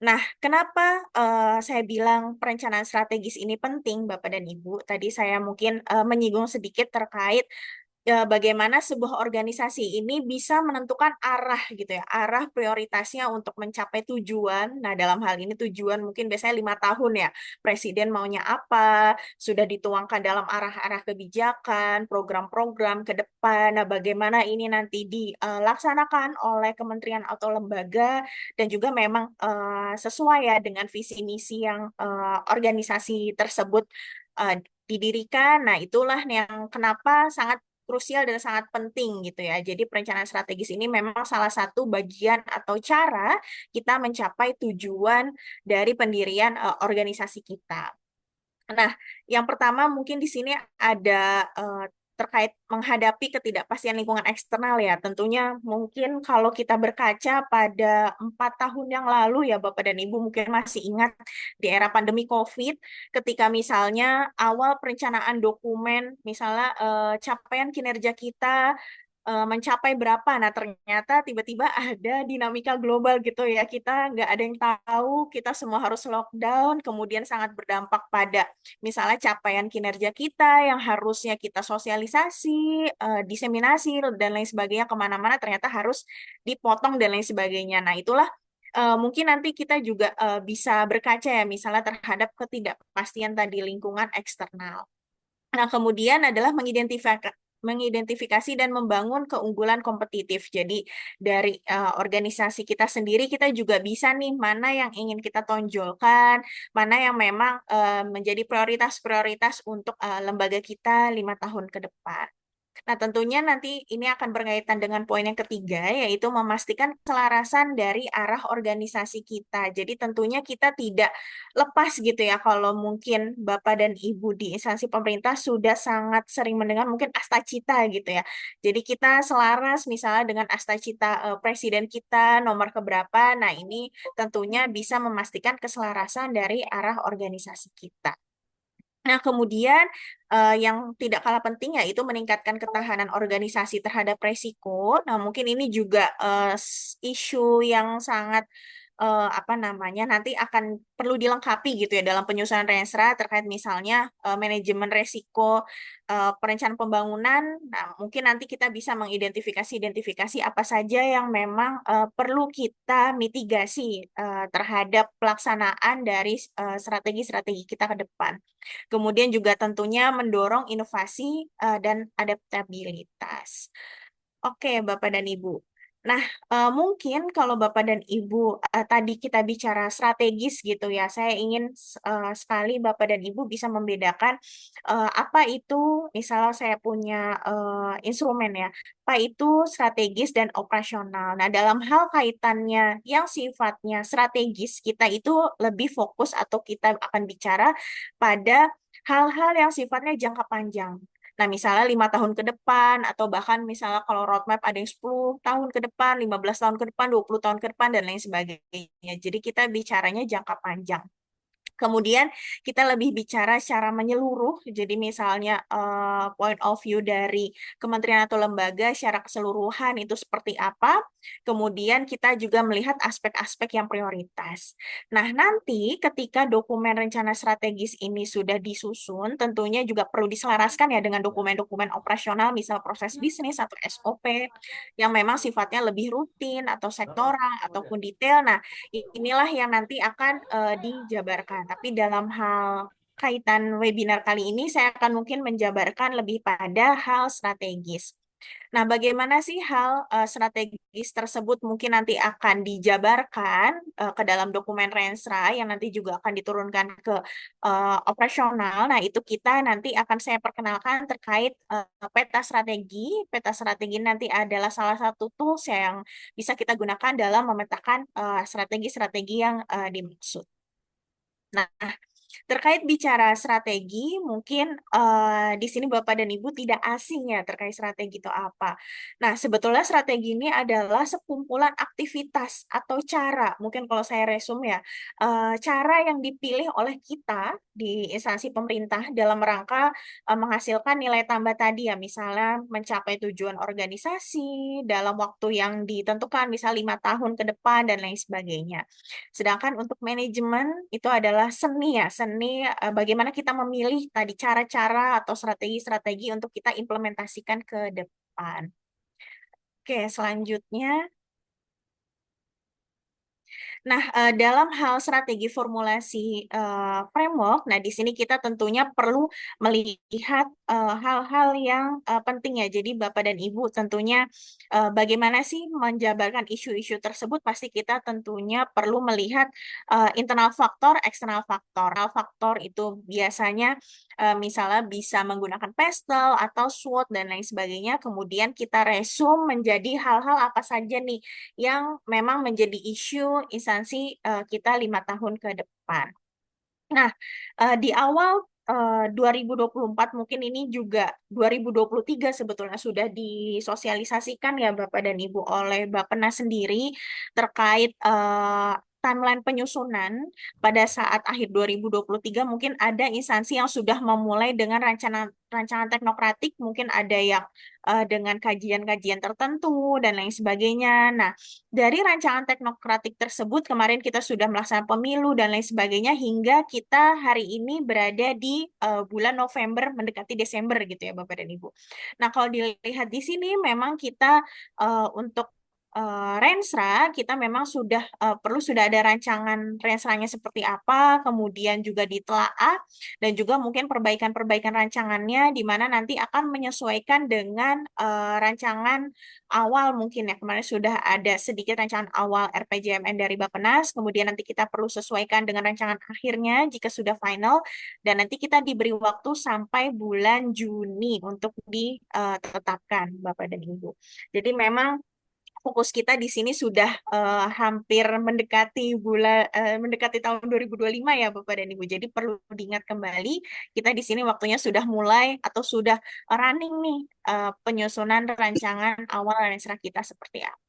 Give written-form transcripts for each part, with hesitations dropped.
Nah, kenapa saya bilang perencanaan strategis ini penting, Bapak dan Ibu? Tadi saya mungkin menyinggung sedikit terkait bagaimana sebuah organisasi ini bisa menentukan arah gitu ya, arah prioritasnya untuk mencapai tujuan. Nah, dalam hal ini tujuan mungkin biasanya 5 tahun ya. Presiden maunya apa, sudah dituangkan dalam arah-arah kebijakan, program-program ke depan. Nah, bagaimana ini nanti dilaksanakan oleh kementerian atau lembaga dan juga memang sesuai ya dengan visi misi yang organisasi tersebut eh, didirikan. Nah, itulah yang kenapa sangat krusial dan sangat penting gitu ya. Jadi perencanaan strategis ini memang salah satu bagian atau cara kita mencapai tujuan dari pendirian organisasi kita. Nah, yang pertama mungkin di sini ada terkait menghadapi ketidakpastian lingkungan eksternal ya. Tentunya mungkin kalau kita berkaca pada 4 tahun yang lalu ya Bapak dan Ibu mungkin masih ingat di era pandemi COVID, ketika misalnya awal perencanaan dokumen, misalnya capaian kinerja kita mencapai berapa. Nah, ternyata tiba-tiba ada dinamika global gitu ya. Kita nggak ada yang tahu, kita semua harus lockdown, kemudian sangat berdampak pada misalnya capaian kinerja kita yang harusnya kita sosialisasi, diseminasi, dan lain sebagainya kemana-mana, ternyata harus dipotong dan lain sebagainya. Nah, itulah mungkin nanti kita juga bisa berkaca ya, misalnya terhadap ketidakpastian tadi lingkungan eksternal. Nah, kemudian adalah mengidentifikasi dan membangun keunggulan kompetitif. Jadi dari organisasi kita sendiri kita juga bisa nih mana yang ingin kita tonjolkan, mana yang memang menjadi prioritas-prioritas untuk lembaga kita 5 tahun ke depan. Nah, tentunya nanti ini akan berkaitan dengan poin yang ketiga, yaitu memastikan keselarasan dari arah organisasi kita. Jadi tentunya kita tidak lepas gitu ya, kalau mungkin Bapak dan Ibu di instansi pemerintah sudah sangat sering mendengar mungkin astacita gitu ya. Jadi kita selaras misalnya dengan astacita presiden kita nomor keberapa. Nah, ini tentunya bisa memastikan keselarasan dari arah organisasi kita. Nah, kemudian yang tidak kalah penting yaitu meningkatkan ketahanan organisasi terhadap resiko. Nah, mungkin ini juga isu yang sangat apa namanya nanti akan perlu dilengkapi gitu ya dalam penyusunan Rensra terkait misalnya manajemen resiko perencanaan pembangunan. Nah, mungkin nanti kita bisa mengidentifikasi apa saja yang memang perlu kita mitigasi terhadap pelaksanaan dari strategi-strategi kita ke depan. Kemudian juga tentunya mendorong inovasi dan adaptabilitas. Oke, Bapak dan Ibu. Nah, mungkin kalau Bapak dan Ibu tadi kita bicara strategis gitu ya, saya ingin sekali Bapak dan Ibu bisa membedakan apa itu, misalnya saya punya instrumen ya, apa itu strategis dan operasional. Nah, dalam hal kaitannya yang sifatnya strategis, kita itu lebih fokus atau kita akan bicara pada hal-hal yang sifatnya jangka panjang. Nah, misalnya 5 tahun ke depan, atau bahkan misalnya kalau roadmap ada yang 10 tahun ke depan, 15 tahun ke depan, 20 tahun ke depan, dan lain sebagainya. Jadi kita bicaranya jangka panjang. Kemudian kita lebih bicara secara menyeluruh, jadi misalnya point of view dari kementerian atau lembaga secara keseluruhan itu seperti apa. Kemudian kita juga melihat aspek-aspek yang prioritas. Nah, nanti ketika dokumen rencana strategis ini sudah disusun, tentunya juga perlu diselaraskan ya dengan dokumen-dokumen operasional, misal proses bisnis atau SOP, yang memang sifatnya lebih rutin atau sektoral ataupun detail. Nah, inilah yang nanti akan dijabarkan. Tapi dalam hal kaitan webinar kali ini, saya akan mungkin menjabarkan lebih pada hal strategis. Nah, bagaimana sih hal strategis tersebut mungkin nanti akan dijabarkan ke dalam dokumen Rensra yang nanti juga akan diturunkan ke operasional. Nah, itu kita nanti akan saya perkenalkan terkait peta strategi. Peta strategi nanti adalah salah satu tools yang bisa kita gunakan dalam memetakan strategi-strategi yang dimaksud. Nah, Terkait bicara strategi, mungkin di sini Bapak dan Ibu tidak asing ya terkait strategi itu apa. Nah, sebetulnya strategi ini adalah sekumpulan aktivitas atau cara, mungkin kalau saya resume ya, cara yang dipilih oleh kita di instansi pemerintah dalam rangka menghasilkan nilai tambah tadi ya, misalnya mencapai tujuan organisasi dalam waktu yang ditentukan, misal 5 tahun ke depan dan lain sebagainya. Sedangkan untuk manajemen itu adalah seni ya, seni bagaimana kita memilih tadi cara-cara atau strategi-strategi untuk kita implementasikan ke depan. Oke, selanjutnya. Nah, dalam hal strategi formulasi framework, nah di sini kita tentunya perlu melihat hal-hal yang penting ya. Jadi Bapak dan Ibu tentunya bagaimana sih menjabarkan isu-isu tersebut, pasti kita tentunya perlu melihat internal faktor, eksternal faktor. Internal faktor itu biasanya misalnya bisa menggunakan pastel atau SWOT dan lain sebagainya. Kemudian kita resume menjadi hal-hal apa saja nih yang memang menjadi isu instansi kita 5 tahun ke depan. Nah, di awal 2024 mungkin ini juga 2023 sebetulnya sudah disosialisasikan ya Bapak dan Ibu oleh Bappenas sendiri terkait timeline penyusunan pada saat akhir 2023 mungkin ada instansi yang sudah memulai dengan rancangan rancangan teknokratik, mungkin ada yang dengan kajian-kajian tertentu dan lain sebagainya. Nah, dari rancangan teknokratik tersebut, kemarin kita sudah melaksanakan pemilu dan lain sebagainya, hingga kita hari ini berada di bulan November mendekati Desember gitu ya Bapak dan Ibu. Nah, kalau dilihat di sini memang kita untuk Rensra, kita memang sudah ada rancangan Rensranya seperti apa, kemudian juga ditelaah, dan juga mungkin perbaikan-perbaikan rancangannya, di mana nanti akan menyesuaikan dengan rancangan awal mungkin ya kemarin sudah ada sedikit rancangan awal RPJMN dari Bappenas, kemudian nanti kita perlu sesuaikan dengan rancangan akhirnya jika sudah final, dan nanti kita diberi waktu sampai bulan Juni untuk ditetapkan Bapak dan Ibu. Jadi memang fokus kita di sini sudah hampir mendekati tahun 2025 ya Bapak dan Ibu. Jadi perlu diingat kembali kita di sini waktunya sudah mulai atau sudah running nih penyusunan rancangan awal Rensra kita seperti apa.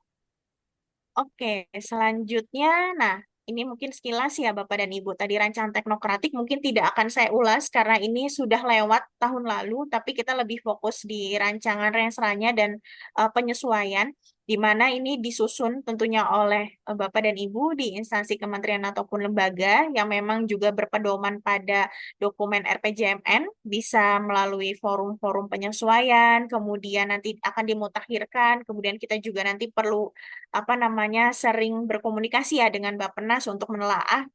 Oke, selanjutnya, nah ini mungkin sekilas ya Bapak dan Ibu. Tadi rancangan teknokratik mungkin tidak akan saya ulas karena ini sudah lewat tahun lalu, tapi kita lebih fokus di rancangan rensranya dan penyesuaian, di mana ini disusun tentunya oleh Bapak dan Ibu di instansi kementerian ataupun lembaga yang memang juga berpedoman pada dokumen RPJMN, bisa melalui forum-forum penyesuaian, kemudian nanti akan dimutakhirkan, kemudian kita juga nanti perlu apa namanya sering berkomunikasi ya dengan Bappenas untuk menelaah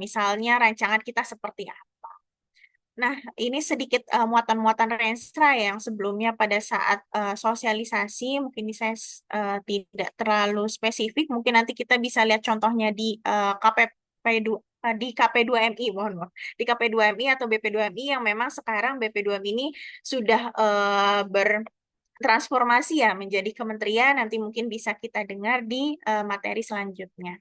misalnya rancangan kita seperti apa. Nah, ini sedikit muatan-muatan Renstra ya, yang sebelumnya pada saat sosialisasi mungkin ini saya tidak terlalu spesifik, mungkin nanti kita bisa lihat contohnya di KPP2 di KP2MI, mohon maaf, di KP2MI atau BP2MI yang memang sekarang BP2MI ini sudah transformasi ya menjadi kementerian, nanti mungkin bisa kita dengar di materi selanjutnya.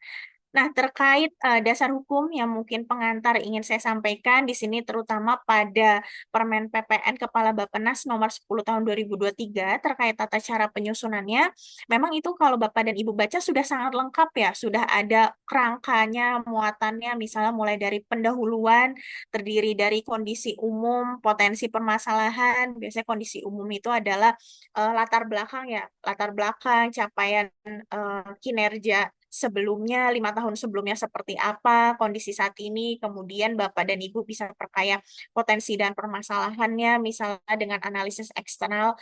Nah, terkait dasar hukum yang mungkin pengantar ingin saya sampaikan di sini terutama pada Permen PPN Kepala Bappenas nomor 10 tahun 2023 terkait tata cara penyusunannya. Memang itu kalau Bapak dan Ibu baca sudah sangat lengkap ya, sudah ada kerangkanya, muatannya, misalnya mulai dari pendahuluan, terdiri dari kondisi umum, potensi permasalahan. Biasanya kondisi umum itu adalah latar belakang ya, latar belakang, capaian kinerja sebelumnya, 5 tahun sebelumnya seperti apa, kondisi saat ini, kemudian Bapak dan Ibu bisa perkaya potensi dan permasalahannya, misalnya dengan analisis eksternal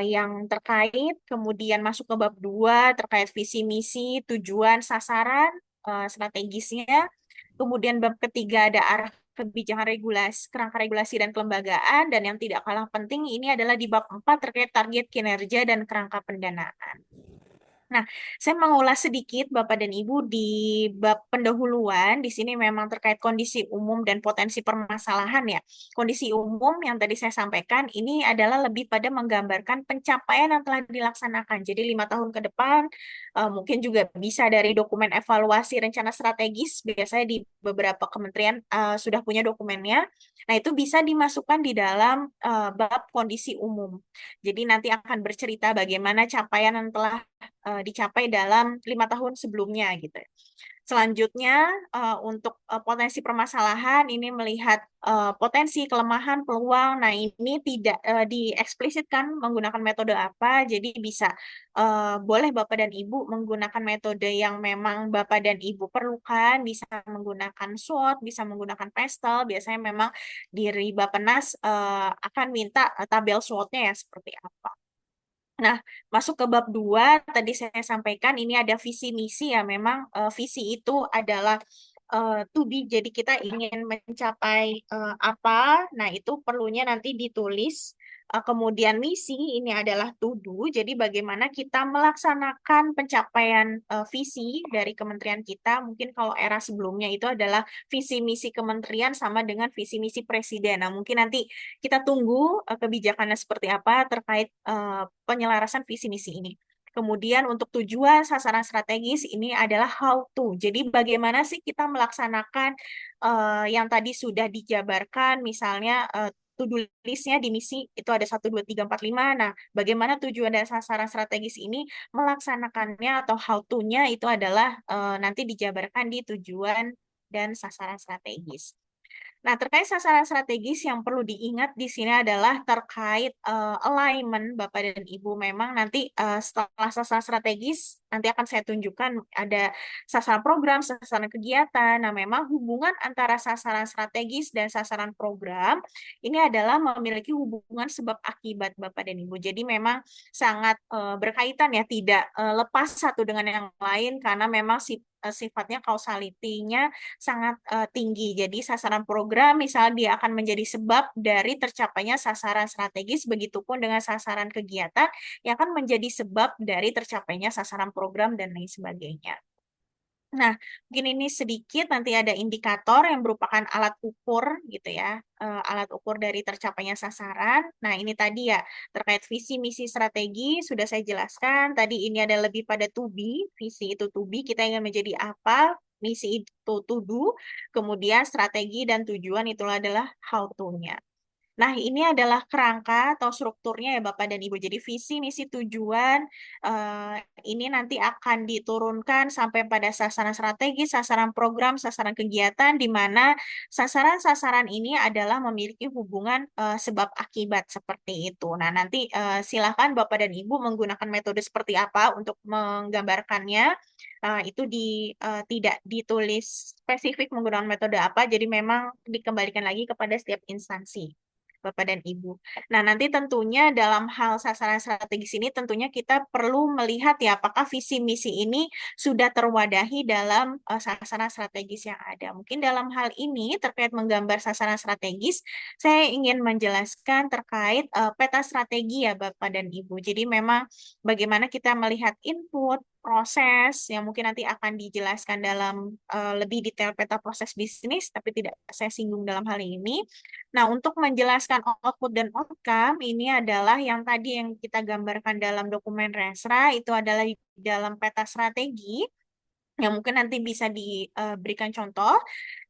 yang terkait, kemudian masuk ke bab 2 terkait visi misi, tujuan, sasaran, strategisnya, kemudian bab ketiga ada arah kebijakan regulasi, kerangka regulasi dan kelembagaan, dan yang tidak kalah penting ini adalah di bab 4 terkait target kinerja dan kerangka pendanaan. Nah, saya mengulas sedikit Bapak dan Ibu di bab pendahuluan. Di sini memang terkait kondisi umum dan potensi permasalahan ya. Kondisi umum yang tadi saya sampaikan ini adalah lebih pada menggambarkan pencapaian yang telah dilaksanakan. Jadi 5 tahun ke depan mungkin juga bisa dari dokumen evaluasi rencana strategis. Biasanya di beberapa kementerian sudah punya dokumennya. Nah, itu bisa dimasukkan di dalam bab kondisi umum. Jadi nanti akan bercerita bagaimana capaian yang telah dicapai dalam 5 tahun sebelumnya gitu. Selanjutnya untuk potensi permasalahan ini melihat potensi kelemahan peluang. Nah ini tidak dieksplisitkan menggunakan metode apa. Jadi bisa boleh Bapak dan Ibu menggunakan metode yang memang Bapak dan Ibu perlukan. Bisa menggunakan SWOT, bisa menggunakan PESTEL. Biasanya memang dari Bappenas akan minta tabel SWOT-nya ya seperti apa. Nah, masuk ke bab 2, tadi saya sampaikan ini ada visi misi ya, memang visi itu adalah to be, jadi kita ingin mencapai apa, nah itu perlunya nanti ditulis. Kemudian misi ini adalah to do, jadi bagaimana kita melaksanakan pencapaian visi dari kementerian kita, mungkin kalau era sebelumnya itu adalah visi misi kementerian sama dengan visi misi presiden. Nah, mungkin nanti kita tunggu kebijakannya seperti apa terkait penyelarasan visi misi ini. Kemudian untuk tujuan sasaran strategis ini adalah how to. Jadi bagaimana sih kita melaksanakan yang tadi sudah dijabarkan, misalnya to-do list-nya di misi itu ada 1, 2, 3, 4, 5. Nah, bagaimana tujuan dan sasaran strategis ini melaksanakannya atau how to-nya itu adalah nanti dijabarkan di tujuan dan sasaran strategis. Nah, terkait sasaran strategis yang perlu diingat di sini adalah terkait alignment Bapak dan Ibu. Memang nanti setelah sasaran strategis, nanti akan saya tunjukkan ada sasaran program, sasaran kegiatan. Nah, memang hubungan antara sasaran strategis dan sasaran program ini adalah memiliki hubungan sebab akibat Bapak dan Ibu. Jadi memang sangat berkaitan ya, tidak lepas satu dengan yang lain karena memang sifatnya kausalitinya sangat tinggi. Jadi sasaran program misalnya dia akan menjadi sebab dari tercapainya sasaran strategis, begitupun dengan sasaran kegiatan yang akan menjadi sebab dari tercapainya sasaran program dan lain sebagainya. Nah, mungkin ini sedikit nanti ada indikator yang merupakan alat ukur gitu ya, alat ukur dari tercapainya sasaran. Nah, ini tadi ya terkait visi misi strategi sudah saya jelaskan. Tadi ini ada lebih pada to be, visi itu to be, kita ingin menjadi apa, misi itu to do, kemudian strategi dan tujuan itulah adalah how to-nya. Nah, ini adalah kerangka atau strukturnya ya Bapak dan Ibu. Jadi visi, misi, tujuan eh, ini nanti akan diturunkan sampai pada sasaran strategi, sasaran program, sasaran kegiatan, di mana sasaran-sasaran ini adalah memiliki hubungan sebab akibat seperti itu. Nah, nanti silakan Bapak dan Ibu menggunakan metode seperti apa untuk menggambarkannya. Itu tidak ditulis spesifik menggunakan metode apa, jadi memang dikembalikan lagi kepada setiap instansi. Bapak dan Ibu. Nah, nanti tentunya dalam hal sasaran strategis ini tentunya kita perlu melihat ya apakah visi misi ini sudah terwadahi dalam sasaran strategis yang ada. Mungkin dalam hal ini terkait menggambar sasaran strategis, saya ingin menjelaskan terkait peta strategi ya Bapak dan Ibu. Jadi memang bagaimana kita melihat input, proses yang mungkin nanti akan dijelaskan dalam lebih detail peta proses bisnis, tapi tidak saya singgung dalam hal ini. Nah, untuk menjelaskan output dan outcome, ini adalah yang tadi yang kita gambarkan dalam dokumen Resra, itu adalah di dalam peta strategi, yang mungkin nanti bisa diberikan contoh.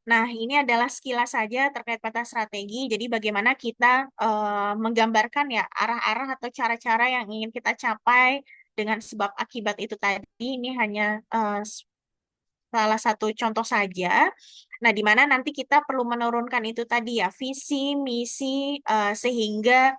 Nah, ini adalah sekilas saja terkait peta strategi, jadi bagaimana kita menggambarkan ya arah-arah atau cara-cara yang ingin kita capai dengan sebab akibat itu tadi, ini hanya salah satu contoh saja. Nah, di mana nanti kita perlu menurunkan itu tadi ya, visi, misi, sehingga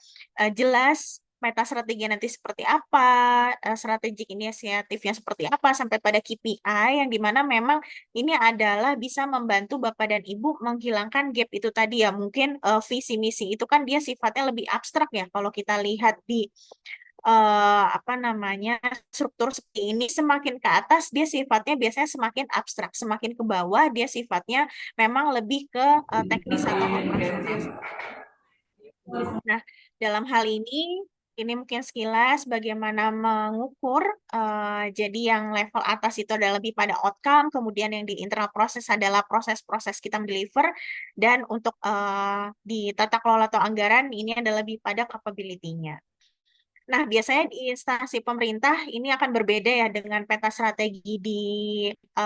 jelas meta strategi nanti seperti apa, strategik inisiatifnya seperti apa, sampai pada KPI yang dimana memang ini adalah bisa membantu Bapak dan Ibu menghilangkan gap itu tadi ya. Mungkin visi misi itu kan dia sifatnya lebih abstrak ya, kalau kita lihat di apa namanya struktur seperti ini semakin ke atas dia sifatnya biasanya semakin abstrak, semakin ke bawah dia sifatnya memang lebih ke teknis atau operasional. Nah, dalam hal ini Ini mungkin sekilas bagaimana mengukur. Jadi yang level atas itu adalah lebih pada outcome, kemudian yang di internal proses adalah proses-proses kita mendeliver, dan untuk di tata kelola atau anggaran ini adalah lebih pada capability-nya. Nah, biasanya di instansi pemerintah ini akan berbeda ya dengan peta strategi di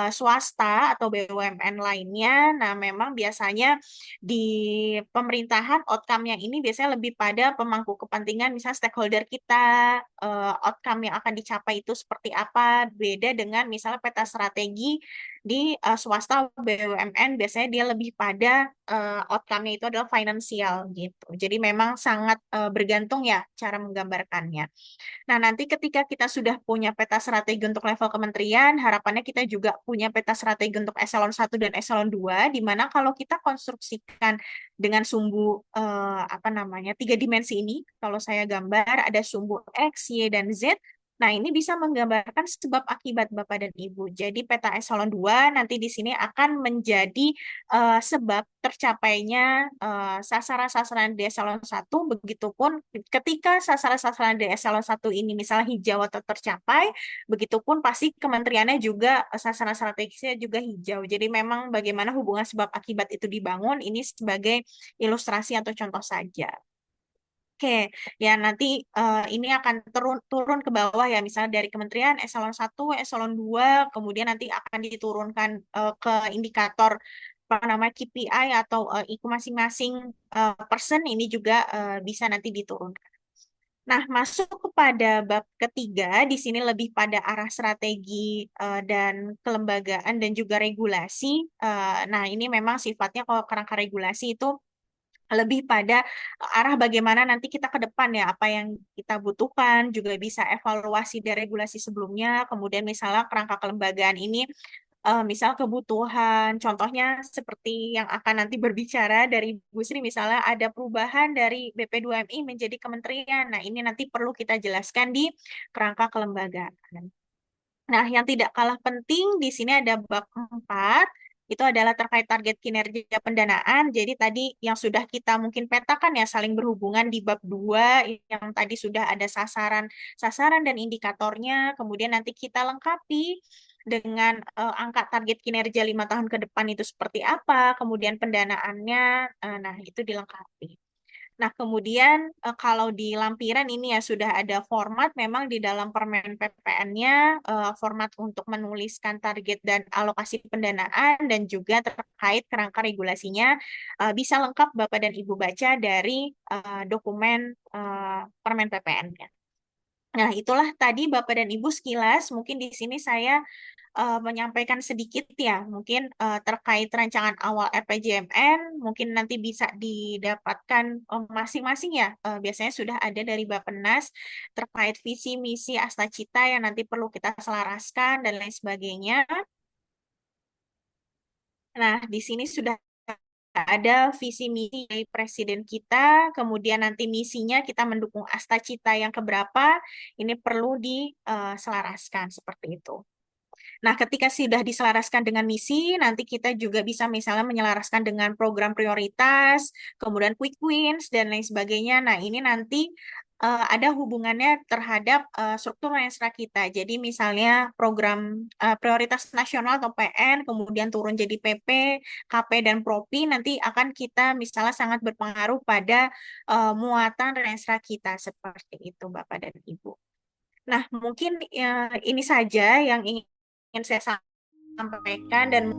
swasta atau BUMN lainnya. Nah, memang biasanya di pemerintahan outcome yang ini biasanya lebih pada pemangku kepentingan, misalnya stakeholder kita, outcome yang akan dicapai itu seperti apa, beda dengan misalnya peta strategi di swasta BUMN, biasanya dia lebih pada outcome-nya itu adalah finansial gitu. Jadi memang sangat bergantung ya cara menggambarkannya. Nah, nanti ketika kita sudah punya peta strategi untuk level kementerian, harapannya kita juga punya peta strategi untuk eselon 1 dan eselon 2, di mana kalau kita konstruksikan dengan sumbu apa namanya, tiga dimensi ini, kalau saya gambar ada sumbu X, Y, dan Z. Nah, ini bisa menggambarkan sebab akibat Bapak dan Ibu. Jadi peta eselon 2 nanti di sini akan menjadi sebab tercapainya sasaran-sasaran di eselon 1, begitupun ketika sasaran-sasaran di eselon 1 ini misalnya hijau atau tercapai, begitupun pasti kementeriannya juga sasaran strategisnya juga hijau. Jadi memang bagaimana hubungan sebab akibat itu dibangun, ini sebagai ilustrasi atau contoh saja. Oke, ya nanti ini akan turun ke bawah ya, misalnya dari kementerian eselon 1, eselon 2, kemudian nanti akan diturunkan ke indikator apa namanya KPI atau IKU masing-masing person, ini juga bisa nanti diturunkan. Nah, masuk kepada bab ketiga, di sini lebih pada arah strategi dan kelembagaan dan juga regulasi. Nah, ini memang sifatnya kalau kerangka regulasi itu lebih pada arah bagaimana nanti kita ke depan ya, apa yang kita butuhkan, juga bisa evaluasi dari regulasi sebelumnya, kemudian misalnya kerangka kelembagaan ini, misal kebutuhan, contohnya seperti yang akan nanti berbicara dari Bu Sri, misalnya ada perubahan dari BP2MI menjadi kementerian, nah ini nanti perlu kita jelaskan di kerangka kelembagaan. Nah, yang tidak kalah penting di sini ada bab 4, itu adalah terkait target kinerja pendanaan. Jadi tadi yang sudah kita mungkin petakan ya saling berhubungan di bab 2 yang tadi sudah ada sasaran dan indikatornya. Kemudian nanti kita lengkapi dengan angka target kinerja 5 tahun ke depan itu seperti apa, kemudian pendanaannya, nah itu dilengkapi. Nah, kemudian kalau di lampiran ini ya sudah ada format, memang di dalam Permen PPN-nya format untuk menuliskan target dan alokasi pendanaan dan juga terkait kerangka regulasinya bisa lengkap Bapak dan Ibu baca dari dokumen Permen PPN-nya. Nah, itulah tadi Bapak dan Ibu sekilas. Mungkin di sini saya menyampaikan sedikit ya, mungkin terkait rancangan awal RPJMN, mungkin nanti bisa didapatkan masing-masing ya, biasanya sudah ada dari Bappenas terkait visi, misi, asta cita yang nanti perlu kita selaraskan dan lain sebagainya. Nah, di sini sudah ada visi misi dari presiden kita, kemudian nanti misinya kita mendukung asta cita yang keberapa, ini perlu diselaraskan seperti itu. Nah, ketika sudah diselaraskan dengan misi, nanti kita juga bisa misalnya menyelaraskan dengan program prioritas, kemudian quick wins, dan lain sebagainya. Nah, ini nanti ada hubungannya terhadap struktur Renstra kita. Jadi misalnya program prioritas nasional atau PN, kemudian turun jadi PP, KP, dan Propi, nanti akan kita misalnya sangat berpengaruh pada muatan Renstra kita. Seperti itu, Bapak dan Ibu. Nah, mungkin ini saja yang ingin saya sampaikan dan